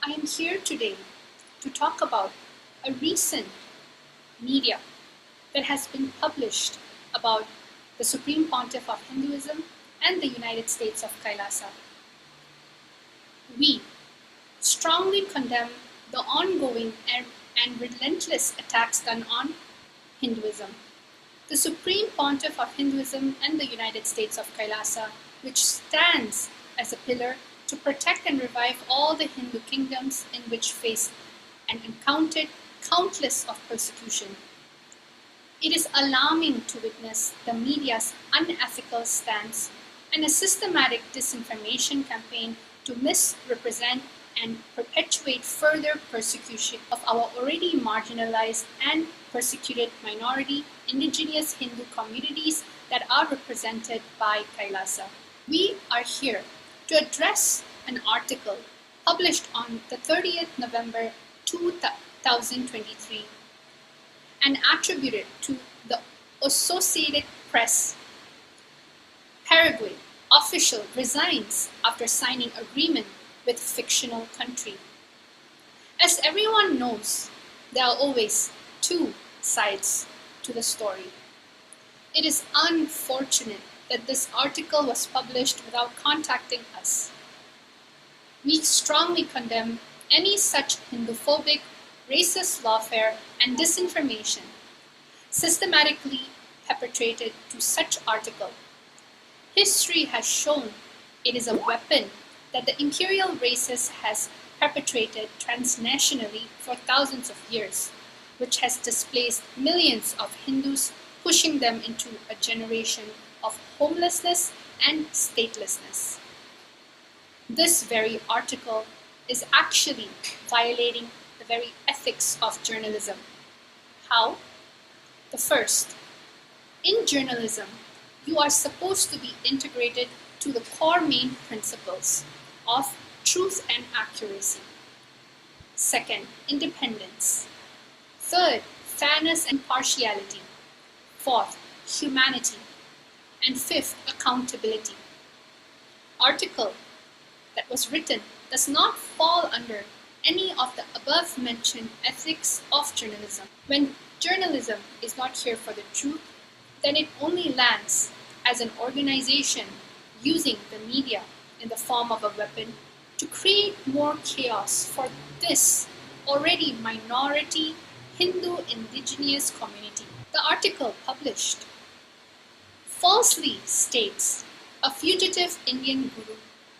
I am here today to talk about a recent media that has been published about the Supreme Pontiff of Hinduism and the United States of KAILASA. We strongly condemn the ongoing and relentless attacks done on Hinduism. The Supreme Pontiff of Hinduism and the United States of KAILASA, which stands as a pillar to protect and revive all the Hindu kingdoms in which faced and encountered countless of persecution. It is alarming to witness the media's unethical stance and a systematic disinformation campaign to misrepresent and perpetuate further persecution of our already marginalized and persecuted minority indigenous Hindu communities that are represented by KAILASA. We are here to address an article published on the 30th November 2023 and attributed to the Associated Press. Paraguay official resigns after signing agreement with fictional country. As everyone knows, there are always two sides to the story. It is unfortunate that this article was published without contacting us. We strongly condemn any such Hinduphobic, racist lawfare and disinformation systematically perpetrated to such article. History has shown it is a weapon that the imperial races has perpetrated transnationally for thousands of years, which has displaced millions of Hindus, pushing them into a generation of homelessness and statelessness. This very article is actually violating the very ethics of journalism. How? The first, in journalism, you are supposed to be integrated to the core main principles of truth and accuracy. Second, independence. Third, fairness and partiality. Fourth, humanity. And fifth, accountability. Article that was written does not fall under any of the above mentioned ethics of journalism. When journalism is not here for the truth, then it only lands as an organization using the media in the form of a weapon to create more chaos for this already minority Hindu indigenous community. The article published falsely states a fugitive Indian guru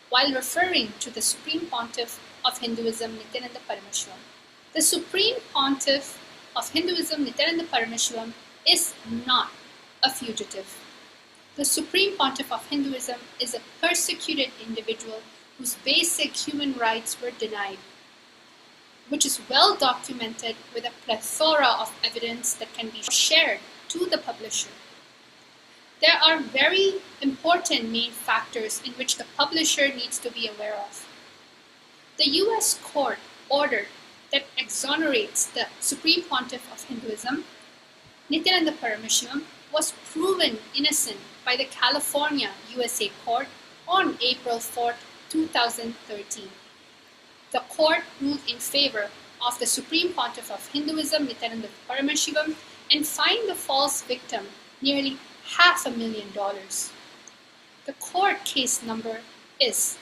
while referring to the Supreme Pontiff of Hinduism, Nithyananda. The Supreme Pontiff of Hinduism, Nithyananda, is not a fugitive. The Supreme Pontiff of Hinduism is a persecuted individual whose basic human rights were denied, which is well documented with a plethora of evidence that can be shared to the publisher. There are very important main factors in which the publisher needs to be aware of. The US court order that exonerates the Supreme Pontiff of Hinduism, Nithyananda was proven innocent by the California USA court on April 4, 2013. The court ruled in favor of the Supreme Pontiff of Hinduism, Nithyananda and fined the false victim nearly $500,000. The court case number is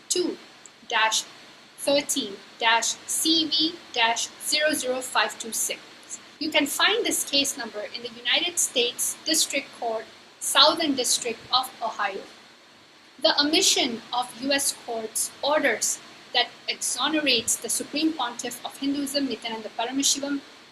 2-13-CV-00526. You can find this case number in the United States District Court, Southern District of Ohio. The omission of US court's orders that exonerates the Supreme Pontiff of Hinduism, Nithyananda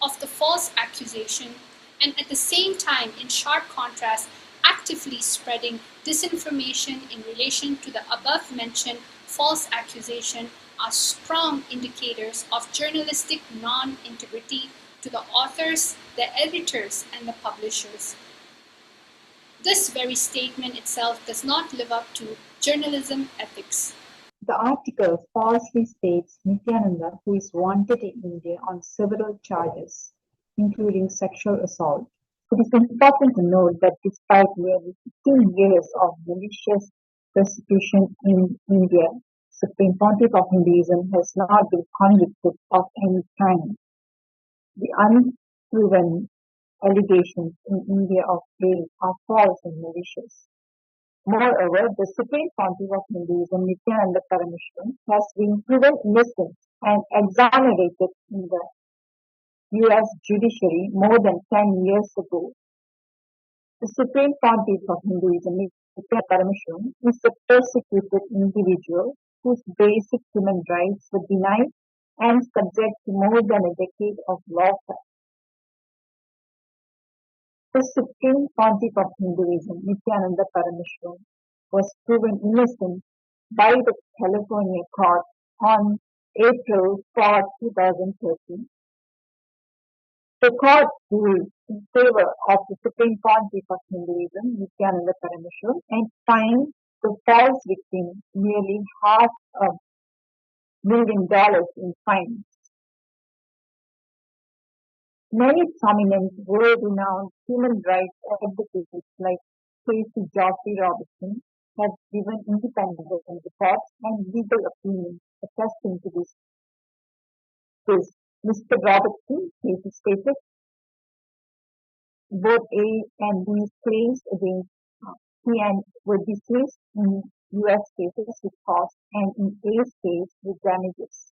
of the false accusation, and at the same time, in sharp contrast, actively spreading disinformation in relation to the above-mentioned false accusation are strong indicators of journalistic non-integrity to the authors, the editors, and the publishers. This very statement itself does not live up to journalism ethics. The article falsely states Nithyananda, who is wanted in India on several charges, including sexual assault. It is important to note that despite nearly 15 years of malicious persecution in India, Supreme Pontiff of Hinduism has not been convicted of any crime. The unproven allegations in India of rape are false and malicious. Moreover, the Supreme Pontiff of Hinduism, Nithyananda has been proven innocent and exonerated in the US judiciary more than 10 years ago. The Supreme Pontiff of Hinduism, Nithyananda, is a persecuted individual whose basic human rights were denied and subject to more than a decade of lawfare. The Supreme Pontiff of Hinduism, Nithyananda Parameshwaran, was proven innocent by the California court on April 4, 2013. The court ruled in favor of the Supreme Pontiff of Hinduism, Nithyananda Parameshwaran, and fined the false victim nearly $500,000 in fines. Many prominent world-renowned human rights advocates like Casey Joffrey Robertson have given independent reports and legal opinions attesting to this. Mr. Robertson, Casey stated, both A and B's claims against he were dismissed in US cases with cost and in A's case with damages.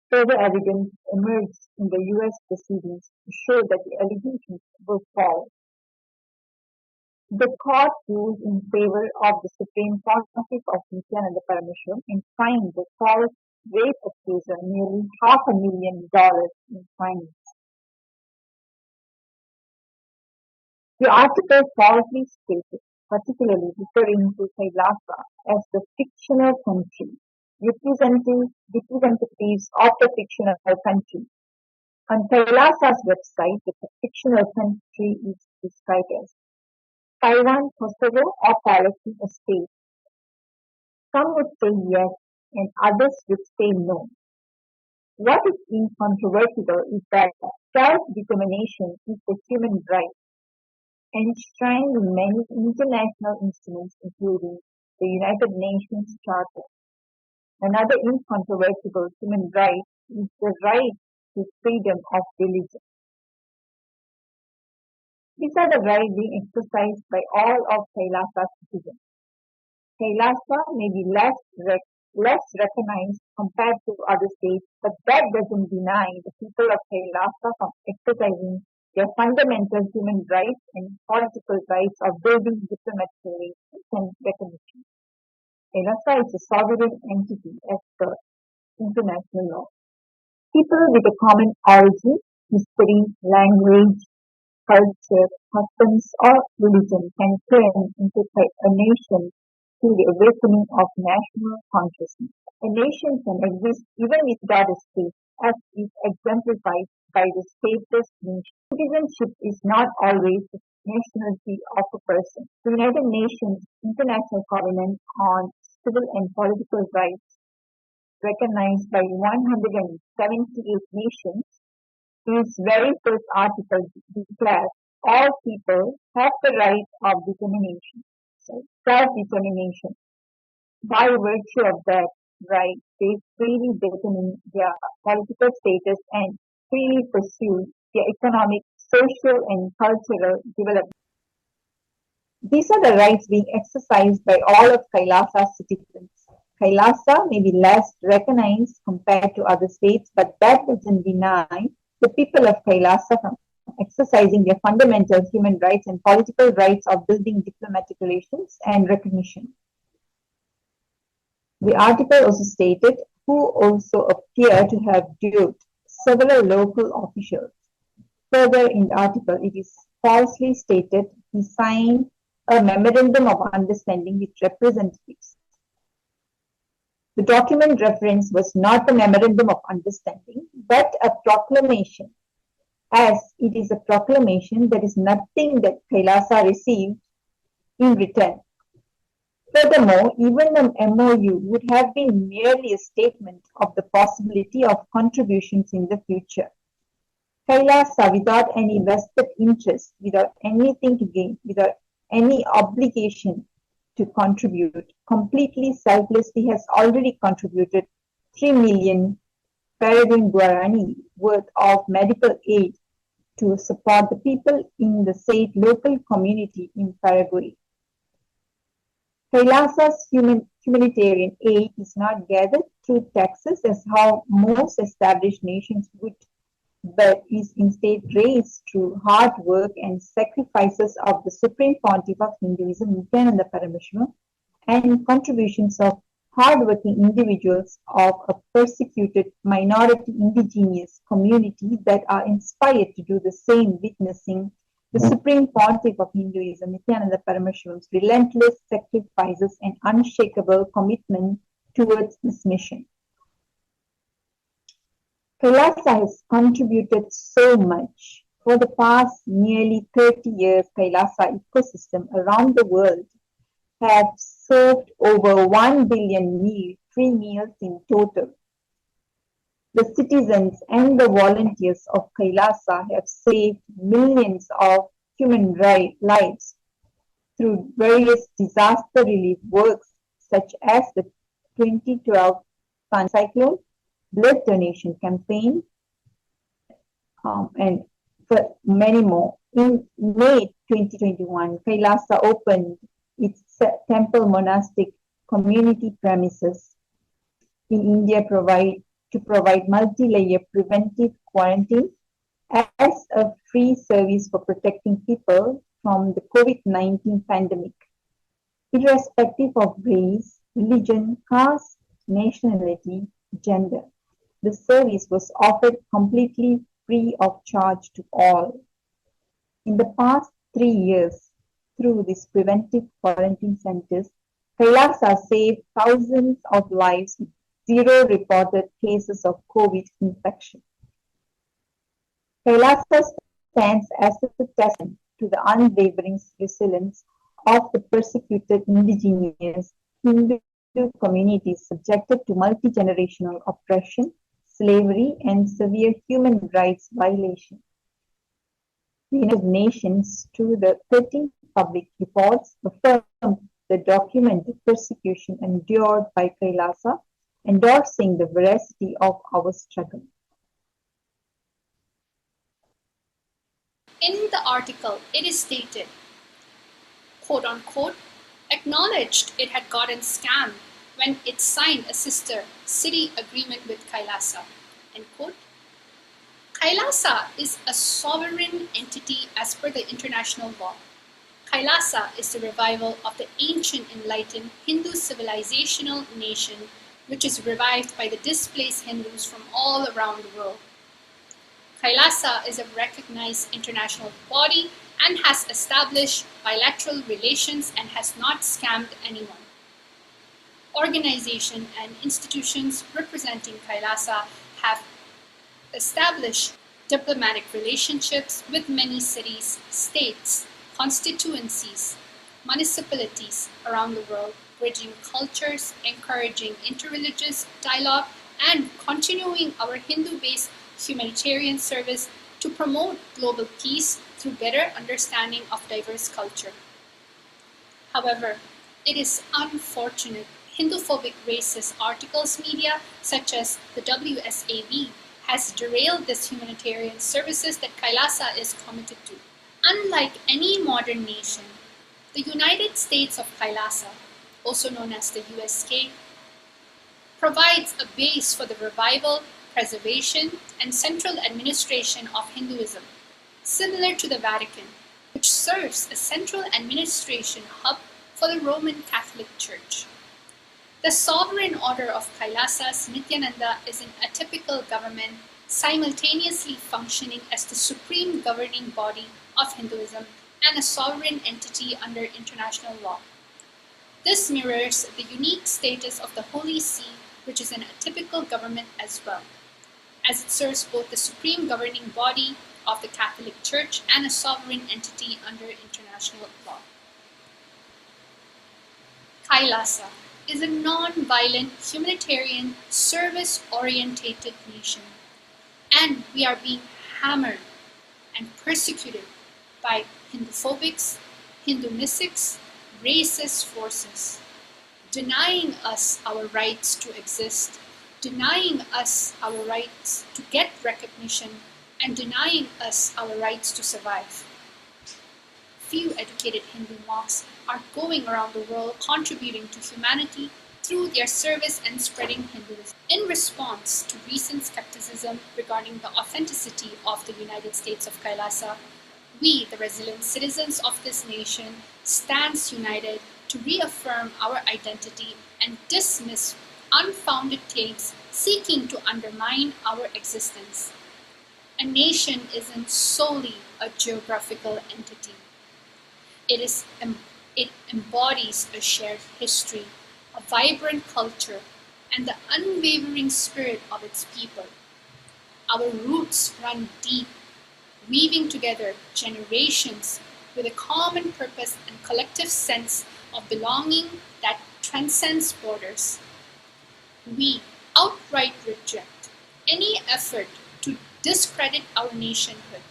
Further evidence emerged in the US proceedings to show that the allegations were false. The court ruled in favor of the Supreme Pontiff of Nithyananda Parameshwaran and fined the false rape accuser nearly $500,000 in fines. The article falsely stated, particularly referring to KAILASA as the fictional country, representatives of the fictional country. On KAILASA's website, the fictional country is described as Taiwan, Kosovo, or Palestine a state. Some would say yes, and others would say no. What is incontrovertible is that self-determination is a human right, enshrined in many international instruments, including the United Nations Charter. Another incontrovertible human right is the right to freedom of religion. These are the rights being exercised by all of KAILASA's citizens. KAILASA may be less recognized compared to other states, but that doesn't deny the people of KAILASA from exercising their fundamental human rights and political rights of building diplomatic relations and recognition. KAILASA is a sovereign entity as per international law. People with a common origin, history, language, culture, customs, or religion can turn into a nation through the awakening of national consciousness. A nation can exist even without a state, as is exemplified by the stateless nation. Citizenship is not always the nationality of a person. The United Nations International Covenant on Civil and Political Rights, recognized by 178 nations, its very first article declares all people have the right of determination, self-determination. By virtue of that right, they freely determine their political status and freely pursue their economic, social, and cultural development. These are the rights being exercised by all of KAILASA's citizens. KAILASA may be less recognized compared to other states, but that doesn't deny the people of KAILASA from exercising their fundamental human rights and political rights of building diplomatic relations and recognition. The article also stated who also appear to have duped several local officials. Further in the article, it is falsely stated he signed a memorandum of understanding with representatives. The document reference was not a memorandum of understanding, but a proclamation. As it is a proclamation, there is nothing that KAILASA received in return. Furthermore, even the MOU would have been merely a statement of the possibility of contributions in the future. KAILASA, without any vested interest, without anything to gain, without any obligation to contribute, completely selflessly has already contributed 3 million Paraguayan Guarani worth of medical aid to support the people in the said local community in Paraguay. KAILASA's humanitarian aid is not gathered through taxes as how most established nations would, but is instead raised through hard work and sacrifices of the Supreme Pontiff of Hinduism, Nithyananda and contributions of hardworking individuals of a persecuted minority indigenous community that are inspired to do the same, witnessing the Supreme Pontiff of Hinduism, Nithyananda Parameshwaram's relentless sacrifices and unshakable commitment towards this mission. KAILASA has contributed so much. For the past nearly 30 years, KAILASA ecosystem around the world have served over 1 billion free meals in total. The citizens and the volunteers of KAILASA have saved millions of human lives through various disaster relief works such as the 2012 cyclone, blood donation campaign, and for many more. In May 2021, KAILASA opened its temple monastic community premises in India to provide multi-layer preventive quarantine as a free service for protecting people from the COVID-19 pandemic, irrespective of race, religion, caste, nationality, gender. The service was offered completely free of charge to all. In the past 3 years, through these preventive quarantine centers, KAILASA saved thousands of lives with zero reported cases of COVID infection. KAILASA stands as a testament to the unwavering resilience of the persecuted indigenous Hindu communities subjected to multi-generational oppression, slavery, and severe human rights violations. The United Nations, through the 13th public reports, affirmed the documented persecution endured by KAILASA, endorsing the veracity of our struggle. In the article, it is stated, quote unquote, acknowledged it had gotten scammed when it signed a sister city agreement with KAILASA, end quote. KAILASA is a sovereign entity as per the international law. KAILASA is the revival of the ancient enlightened Hindu civilizational nation, which is revived by the displaced Hindus from all around the world. KAILASA is a recognized international body and has established bilateral relations and has not scammed anyone. Organizations and institutions representing KAILASA have established diplomatic relationships with many cities, states, constituencies, municipalities around the world, bridging cultures, encouraging interreligious dialogue, and continuing our Hindu-based humanitarian service to promote global peace through better understanding of diverse culture. However, it is unfortunate Hinduphobic racist articles media such as the WSAV has derailed this humanitarian services that KAILASA is committed to. Unlike any modern nation, the United States of KAILASA, also known as the USK, provides a base for the revival, preservation, and central administration of Hinduism, similar to the Vatican, which serves as central administration hub for the Roman Catholic Church. The sovereign order of KAILASA's Nithyananda is an atypical government simultaneously functioning as the supreme governing body of Hinduism and a sovereign entity under international law. This mirrors the unique status of the Holy See, which is an atypical government as well, as it serves both the supreme governing body of the Catholic Church and a sovereign entity under international law. KAILASA is a non-violent, humanitarian, service-orientated nation, and we are being hammered and persecuted by Hinduphobics, Hindu mystics, racist forces, denying us our rights to exist, denying us our rights to get recognition, and denying us our rights to survive. Few educated Hindu monks are going around the world contributing to humanity through their service and spreading Hinduism. In response to recent skepticism regarding the authenticity of the United States of Kailasa, we, the resilient citizens of this nation, stands united to reaffirm our identity and dismiss unfounded claims seeking to undermine our existence. A nation isn't solely a geographical entity. It embodies a shared history, a vibrant culture, and the unwavering spirit of its people. Our roots run deep, weaving together generations with a common purpose and collective sense of belonging that transcends borders. We outright reject any effort to discredit our nationhood.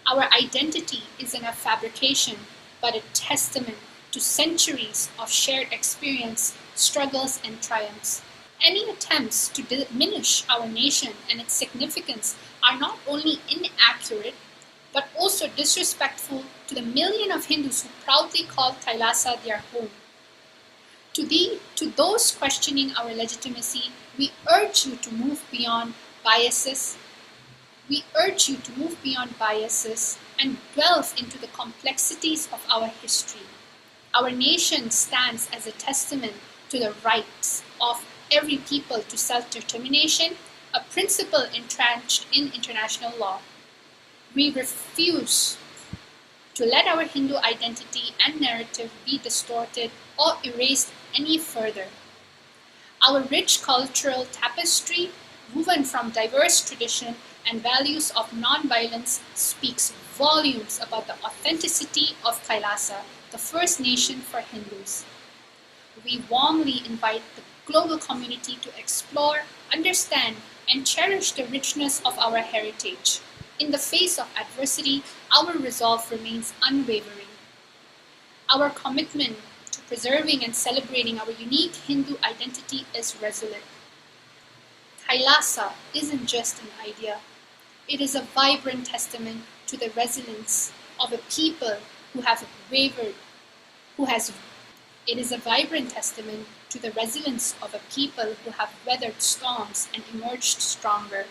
Our identity isn't a fabrication, but a testament to centuries of shared experience, struggles, and triumphs. Any attempts to diminish our nation and its significance are not only inaccurate, but also disrespectful to the million of Hindus who proudly call Kailasa their home. To those questioning our legitimacy, we urge you to move beyond biases. We urge you to move beyond biases and delve into the complexities of our history. Our nation stands as a testament to the rights of every people to self-determination, a principle entrenched in international law. We refuse to let our Hindu identity and narrative be distorted or erased any further. Our rich cultural tapestry, woven from diverse tradition and values of non-violence, speaks volumes about the authenticity of Kailasa, the first nation for Hindus. We warmly invite the global community to explore, understand, and cherish the richness of our heritage. In the face of adversity, our resolve remains unwavering. Our commitment to preserving and celebrating our unique Hindu identity is resolute. Kailasa isn't just an idea. It is a vibrant testament to the resilience of a people who have wavered, who has It is a vibrant testament to the resilience of a people who have weathered storms and emerged stronger.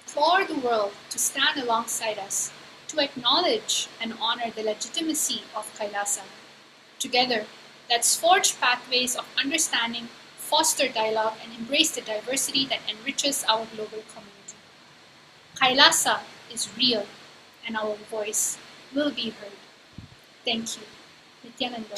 For the world to stand alongside us, to acknowledge and honor the legitimacy of Kailasa. Together, let's forge pathways of understanding, foster dialogue, and embrace the diversity that enriches our global community. Kailasa is real, and our voice will be heard. Thank you. Nithyananda.